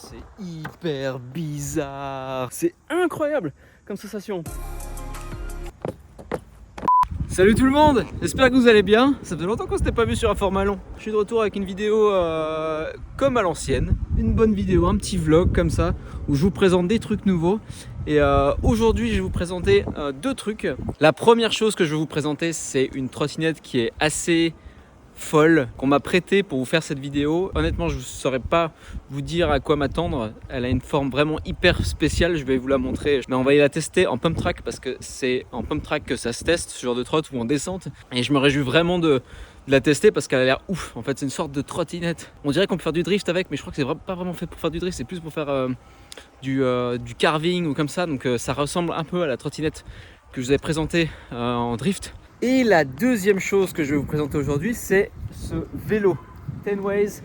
c'est hyper bizarre. C'est incroyable comme sensation. Salut tout le monde, j'espère que vous allez bien. Ça fait longtemps qu'on s'était pas vu sur un format long. Je suis de retour avec une vidéo comme à l'ancienne. Une bonne vidéo, un petit vlog comme ça, où je vous présente des trucs nouveaux. Et aujourd'hui je vais vous présenter deux trucs. La première chose que je vais vous présenter, c'est une trottinette qui est assez folle, qu'on m'a prêtée pour vous faire cette vidéo. Honnêtement, je ne saurais pas vous dire à quoi m'attendre. Elle a une forme vraiment hyper spéciale, je vais vous la montrer. Mais on va y la tester en pump track parce que c'est en pump track que ça se teste, ce genre de trotte ou en descente. Et je me réjouis vraiment de la tester parce qu'elle a l'air ouf. En fait, c'est une sorte de trottinette. On dirait qu'on peut faire du drift avec, mais je crois que c'est pas vraiment fait pour faire du drift, c'est plus pour faire du carving ou comme ça. Donc ça ressemble un peu à la trottinette que je vous avais présentée en drift. Et la deuxième chose que je vais vous présenter aujourd'hui, c'est ce vélo Tenways,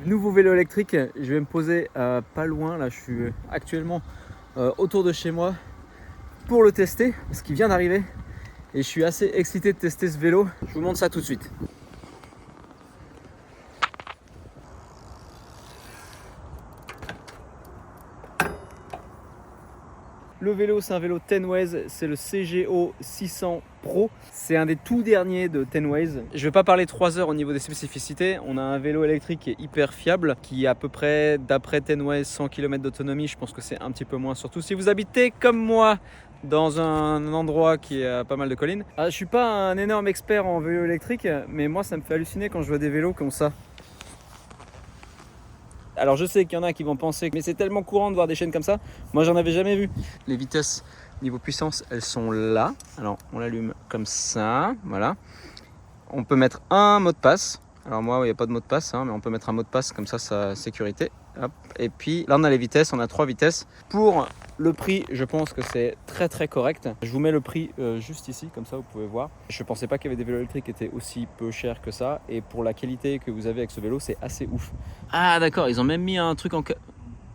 nouveau vélo électrique. Je vais me poser pas loin, là je suis actuellement autour de chez moi pour le tester parce qu'il vient d'arriver et je suis assez excité de tester ce vélo. Je vous montre ça tout de suite. Le vélo, c'est un vélo Tenways, c'est le CGO 600 Pro. C'est un des tout derniers de Tenways. Je ne vais pas parler 3 heures au niveau des spécificités. On a un vélo électrique qui est hyper fiable, qui est à peu près, d'après Tenways, 100 km d'autonomie. Je pense que c'est un petit peu moins, surtout si vous habitez comme moi dans un endroit qui a pas mal de collines. Je ne suis pas un énorme expert en vélo électrique, mais moi ça me fait halluciner quand je vois des vélos comme ça. Alors je sais qu'il y en a qui vont penser mais c'est tellement courant de voir des chaînes comme ça. Moi j'en avais jamais vu. Les vitesses niveau puissance, elles sont là. Alors on l'allume comme ça, voilà. On peut mettre un mot de passe. Alors moi il n'y a pas de mot de passe, mais on peut mettre un mot de passe comme ça sécurité. Hop. Et puis là on a les vitesses, on a 3 vitesses. Pour le prix, je pense que c'est très très correct. Je vous mets le prix juste ici, comme ça vous pouvez voir. Je pensais pas qu'il y avait des vélos électriques qui étaient aussi peu chers que ça. Et pour la qualité que vous avez avec ce vélo, c'est assez ouf. Ah d'accord, ils ont même mis un truc en...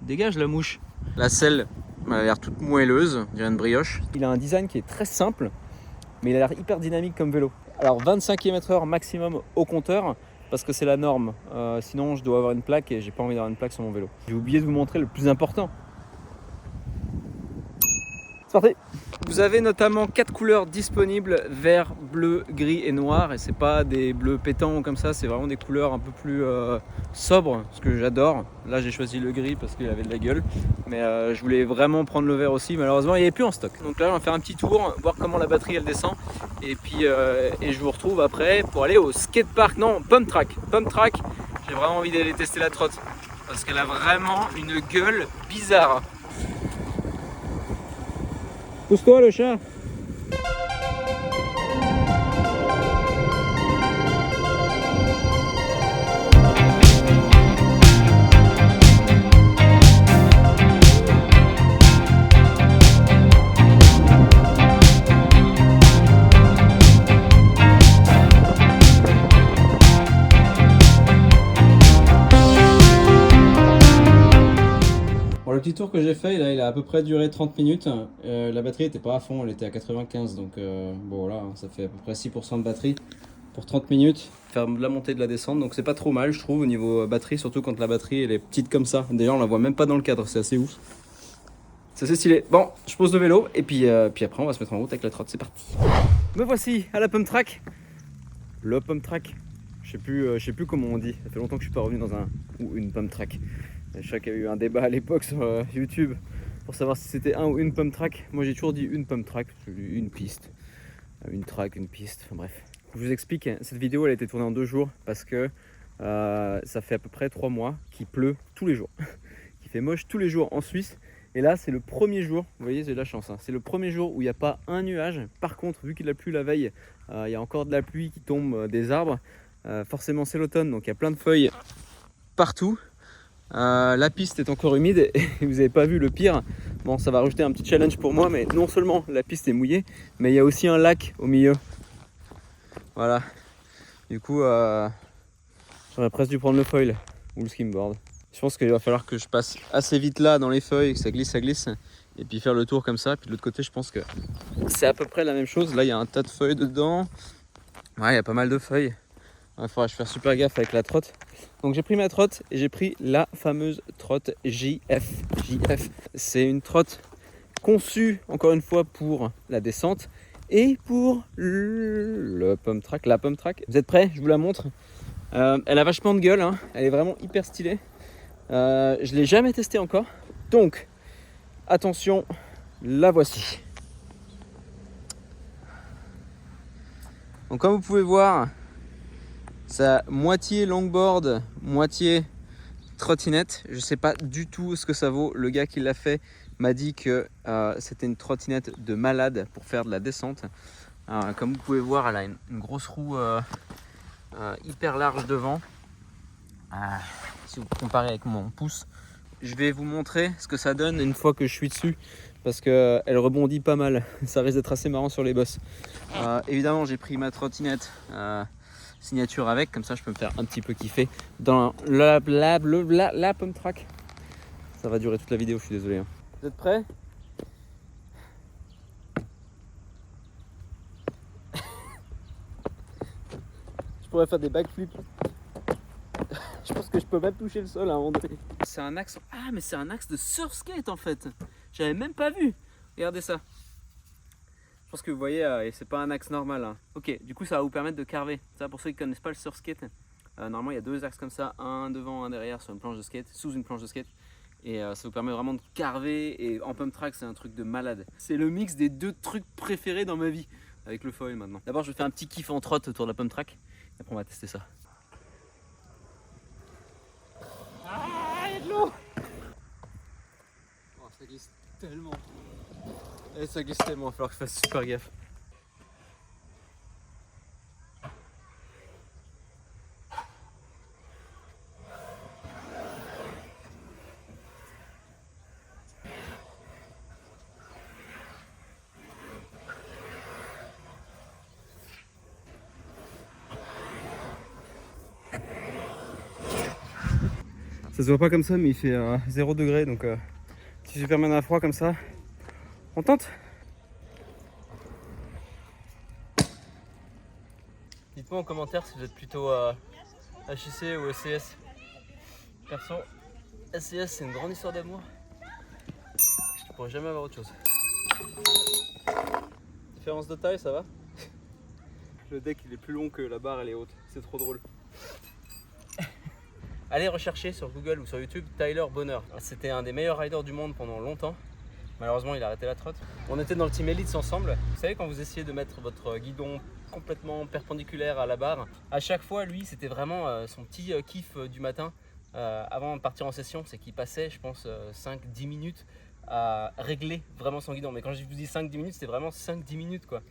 Dégage la mouche. La selle elle a l'air toute moelleuse, on dirait une brioche. Il a un design qui est très simple, mais il a l'air hyper dynamique comme vélo. Alors 25 km/h maximum au compteur, parce que c'est la norme. Sinon je dois avoir une plaque et j'ai pas envie d'avoir une plaque sur mon vélo. J'ai oublié de vous montrer le plus important. C'est parti. Vous avez notamment 4 couleurs disponibles, vert, bleu, gris et noir. Et c'est pas des bleus pétants comme ça, c'est vraiment des couleurs un peu plus sobres, ce que j'adore. Là j'ai choisi le gris parce qu'il avait de la gueule. Mais je voulais vraiment prendre le vert aussi, malheureusement il n'y avait plus en stock. Donc là on va faire un petit tour, voir comment la batterie elle descend. Et puis je vous retrouve après pour aller au skatepark, non, pump track. Pump track, j'ai vraiment envie d'aller tester la trotte. Parce qu'elle a vraiment une gueule bizarre. Pousse-toi le chat. Le petit tour que j'ai fait, là, il a à peu près duré 30 minutes. La batterie n'était pas à fond, elle était à 95. Donc bon là, ça fait à peu près 6% de batterie pour 30 minutes. Faire de la montée de la descente, donc c'est pas trop mal je trouve au niveau batterie, surtout quand la batterie elle est petite comme ça. Déjà on la voit même pas dans le cadre, c'est assez ouf. C'est assez stylé. Bon, je pose le vélo et puis après on va se mettre en route avec la trotte, c'est parti. Me voici à la pump track. Le pump track, je sais plus comment on dit. Ça fait longtemps que je suis pas revenu dans un ou une pump track. Je sais qu'il y a eu un débat à l'époque sur YouTube pour savoir si c'était un ou une pump track. Moi j'ai toujours dit une pump track, une piste, une track, une piste, enfin bref. Je vous explique, cette vidéo elle a été tournée en 2 jours parce que ça fait à peu près 3 mois qu'il pleut tous les jours, qu'il fait moche tous les jours en Suisse. Et là c'est le premier jour, vous voyez j'ai de la chance, c'est le premier jour où il n'y a pas un nuage. Par contre vu qu'il a plu la veille, il y a encore de la pluie qui tombe des arbres. Forcément c'est l'automne donc il y a plein de feuilles partout. La piste est encore humide et vous n'avez pas vu le pire. Bon, ça va rajouter un petit challenge pour moi, mais non seulement la piste est mouillée, mais il y a aussi un lac au milieu. Voilà. Du coup, j'aurais presque dû prendre le foil ou le skimboard. Je pense qu'il va falloir que je passe assez vite là dans les feuilles, que ça glisse, et puis faire le tour comme ça. Puis de l'autre côté, je pense que c'est à peu près la même chose. Là, il y a un tas de feuilles dedans. Ouais, il y a pas mal de feuilles. Il faudra que je fasse super gaffe avec la trotte. Donc j'ai pris ma trotte et j'ai pris la fameuse trotte JF. JF, c'est une trotte conçue encore une fois pour la descente et pour le pump track, la pump track. Vous êtes prêts? Je vous la montre. Elle a vachement de gueule, hein. Elle est vraiment hyper stylée. Je l'ai jamais testée encore. Donc attention, la voici. Donc comme vous pouvez voir, ça moitié longboard, moitié trottinette. Je sais pas du tout ce que ça vaut. Le gars qui l'a fait m'a dit que c'était une trottinette de malade pour faire de la descente. Comme vous pouvez voir, elle a une grosse roue hyper large devant. Si vous comparez avec mon pouce, je vais vous montrer ce que ça donne une fois que je suis dessus, parce qu'elle rebondit pas mal. Ça risque d'être assez marrant sur les bosses. Évidemment, j'ai pris ma trottinette signature avec, comme ça je peux me faire un petit peu kiffer dans la pump track. Ça va durer toute la vidéo, je suis désolé. Vous êtes prêts? Je pourrais faire des backflips. Je pense que je peux même toucher le sol à un moment donné. C'est un axe. Ah, mais c'est un axe de surf skate en fait. J'avais même pas vu. Regardez ça. Je pense que vous voyez, c'est pas un axe normal. Hein. Ok, du coup, ça va vous permettre de carver. Ça, pour ceux qui connaissent pas le surf skate, normalement, il y a deux axes comme ça, un devant, un derrière sur une planche de skate, sous une planche de skate. Et ça vous permet vraiment de carver. Et en pump track, c'est un truc de malade. C'est le mix des deux trucs préférés dans ma vie avec le foil maintenant. D'abord, je vais faire un petit kiff en trotte autour de la pump track. Et après, on va tester ça. Ah, il y a de l'eau! Oh, ça glisse tellement. Et ça glisse tellement, il va falloir que je fasse super gaffe. Ça se voit pas comme ça, mais il fait 0 degré, donc si je permets à froid comme ça, on tente. Dites-moi en commentaire si vous êtes plutôt HIC ou SCS. Perso, SCS c'est une grande histoire d'amour. Je ne pourrais jamais avoir autre chose. Différence de taille, ça va? Le deck il est plus long que la barre, elle est haute. C'est trop drôle. Allez rechercher sur Google ou sur YouTube Tyler Bonheur. C'était un des meilleurs riders du monde pendant longtemps. Malheureusement, il a arrêté la trotte. On était dans le team Elites ensemble. Vous savez, quand vous essayez de mettre votre guidon complètement perpendiculaire à la barre, à chaque fois, lui, c'était vraiment son petit kiff du matin avant de partir en session. C'est qu'il passait, je pense, 5-10 minutes à régler vraiment son guidon. Mais quand je vous dis 5-10 minutes, c'était vraiment 5-10 minutes, quoi.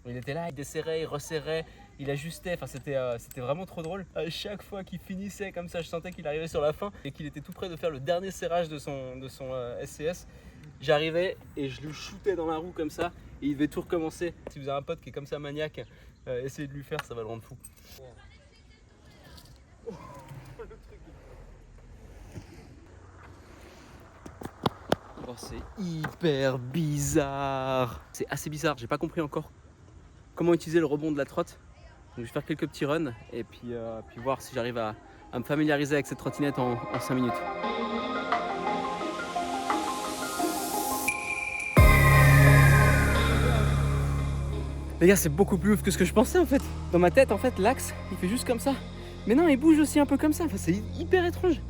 Il était là, il desserrait, il resserrait, il ajustait, enfin c'était vraiment trop drôle. À chaque fois qu'il finissait comme ça, je sentais qu'il arrivait sur la fin et qu'il était tout près de faire le dernier serrage de son SCS. J'arrivais et je lui shootais dans la roue comme ça et il devait tout recommencer. Si vous avez un pote qui est comme ça maniaque, essayez de lui faire, ça va le rendre fou. Oh, c'est hyper bizarre. C'est assez bizarre, j'ai pas compris encore comment utiliser le rebond de la trotte. Donc je vais faire quelques petits runs et puis voir si j'arrive à me familiariser avec cette trottinette en 5 minutes. Les gars, c'est beaucoup plus ouf que ce que je pensais en fait. Dans ma tête, en fait, l'axe, il fait juste comme ça. Mais non, il bouge aussi un peu comme ça. Enfin, c'est hyper étrange.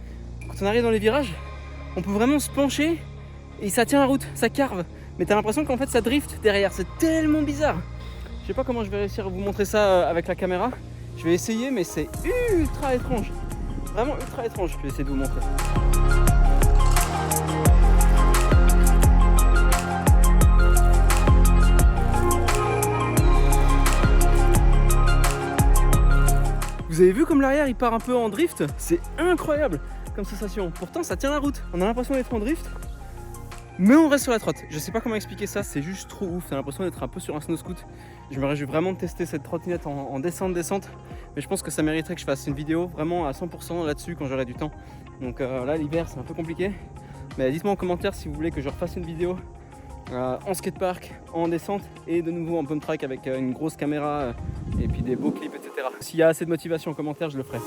Quand on arrive dans les virages, on peut vraiment se pencher et ça tient la route, ça carve. Mais t'as l'impression qu'en fait, ça drift derrière. C'est tellement bizarre. Je sais pas comment je vais réussir à vous montrer ça avec la caméra. Je vais essayer, mais c'est ultra étrange. Vraiment ultra étrange. Je vais essayer de vous montrer. Vous avez vu comme l'arrière il part un peu en drift? C'est incroyable comme sensation. Pourtant ça tient la route. On a l'impression d'être en drift, mais on reste sur la trotte. Je sais pas comment expliquer ça, c'est juste trop ouf. T'as l'impression d'être un peu sur un snow scoot. Je me réjouis vraiment de tester cette trottinette en descente, mais je pense que ça mériterait que je fasse une vidéo vraiment à 100% là-dessus quand j'aurai du temps. Donc là l'hiver c'est un peu compliqué. Mais dites-moi en commentaire si vous voulez que je refasse une vidéo en skatepark, en descente et de nouveau en pump track avec une grosse caméra et puis des beaux clips, etc. etc. S'il y a assez de motivation en commentaire, je le ferai.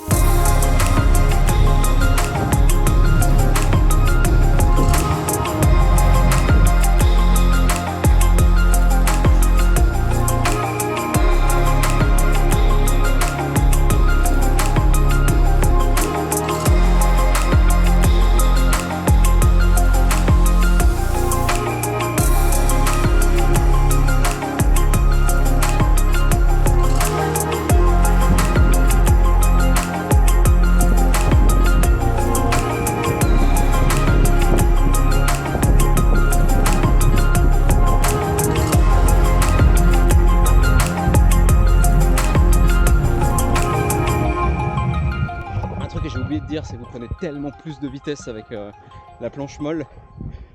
C'est que vous prenez tellement plus de vitesse avec la planche molle,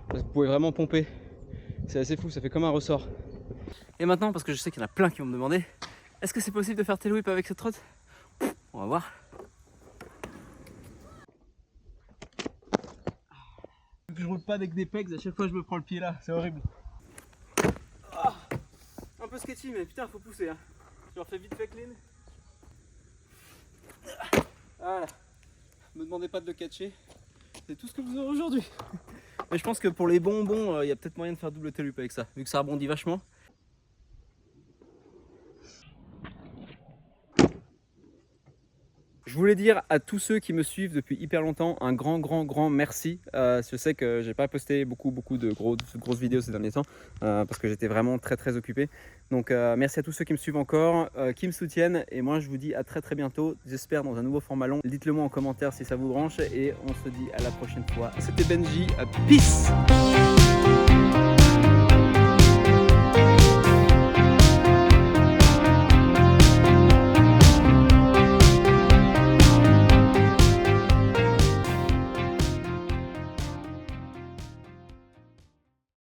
parce que vous pouvez vraiment pomper, c'est assez fou, ça fait comme un ressort. Et maintenant, parce que je sais qu'il y en a plein qui vont me demander, est-ce que c'est possible de faire tail whip avec cette trotte? On va voir. Je roule pas avec des pegs, à chaque fois je me prends le pied là, c'est horrible. Ah, un peu sketchy, mais putain faut pousser hein. Je leur fais vite fait clean. Voilà. Me demandez pas de le catcher, c'est tout ce que vous aurez aujourd'hui. Mais je pense que pour les bonbons, il y a peut-être moyen de faire double tail whip avec ça, vu que ça rebondit vachement. Je voulais dire à tous ceux qui me suivent depuis hyper longtemps un grand merci. Je sais que j'ai pas posté beaucoup de grosses vidéos ces derniers temps parce que j'étais vraiment très occupé. Donc merci à tous ceux qui me suivent encore, qui me soutiennent, et moi je vous dis à très bientôt. J'espère dans un nouveau format long. Dites-le moi en commentaire si ça vous branche et on se dit à la prochaine fois. C'était Benji, peace.